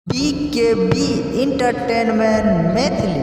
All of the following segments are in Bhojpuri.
BKB entertainment Maithili.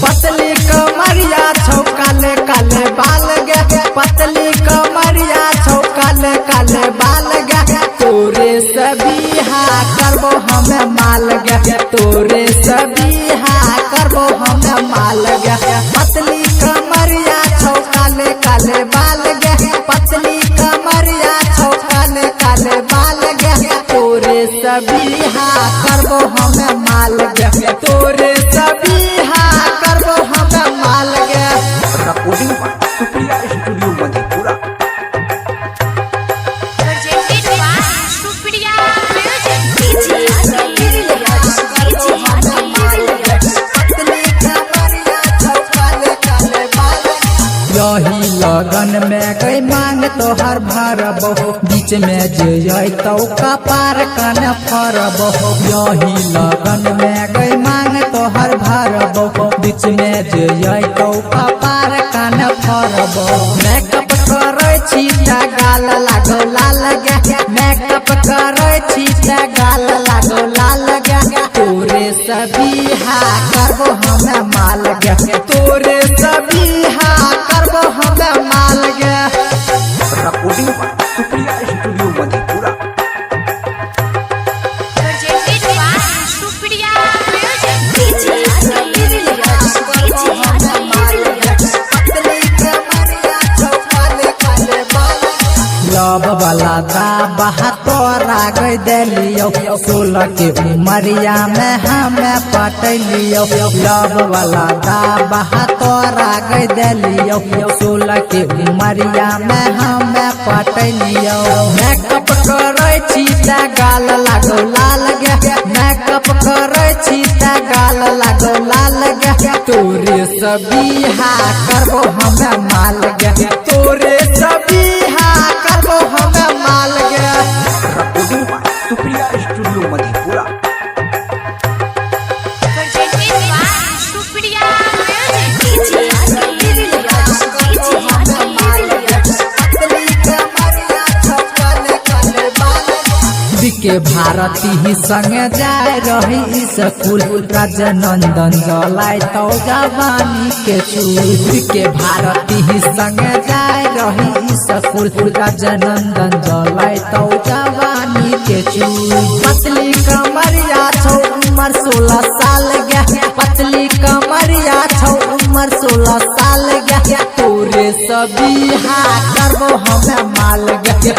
पतली कमरिया छौ काले काले बाल गे, पतली कमरिया छौ काले काले बाल गे, तोरे सबिहा करबो हमें माल गे, तोरे सबिहा करबो हमें माल गे। पतली कमरिया छौ काले काले बाल गे, पतली कमरिया छौ काले काले बाल गे, तोरे सबिहा करबो हमें माल गे, तोरे सबिहा करबो हमें माल गे। Recording by Supriya studio Madhepura. यही लगन में कई मांग तोहर भरबो, बीच में जे तो कपार कन फरबो। यही लगन में कई मांग तोहर भरबो, बीच में जे तो कपार कन फरबो। मेकअप करे छी त गाल लागो लाल गे, मेकअप करे छी त गाल लागो लाल गे, तोरे सबिहा करबो हमें माल गे, तोरे सबिहा करबो हमें माल गे। Recording by Supriya studio Madhepura. Love वाला दा बहा तोरा गई दिलियो, 16 के उमरिया में हमें पटलियो। लव वाला दा बहा तोरा गई दिलियो, 16 के उमरिया में हमें पटलियो। मेकअप करे छी त गाल लागो लाल गे, मेकअप करे छी त गाल लागो लाल गे, तोरे सबिहा करबो हमें माल गे, तोरे सबिहा करबो हमें माल गे। Recording by Supriya studio Madhepura. के भारती ही संगे जाए रही स्कूल, राजनंदन जलाई तो जवानी के चूल। के भारती ही संगे जाए रही स्कूल, राजनंदन जलाई तो जवानी के चूल। पतली कमरिया छौ उम्र 16 साल गे, पतली कमरिया छौ उम्र 16 साल गे, तोरे सबिहा करबो हमें माल गे,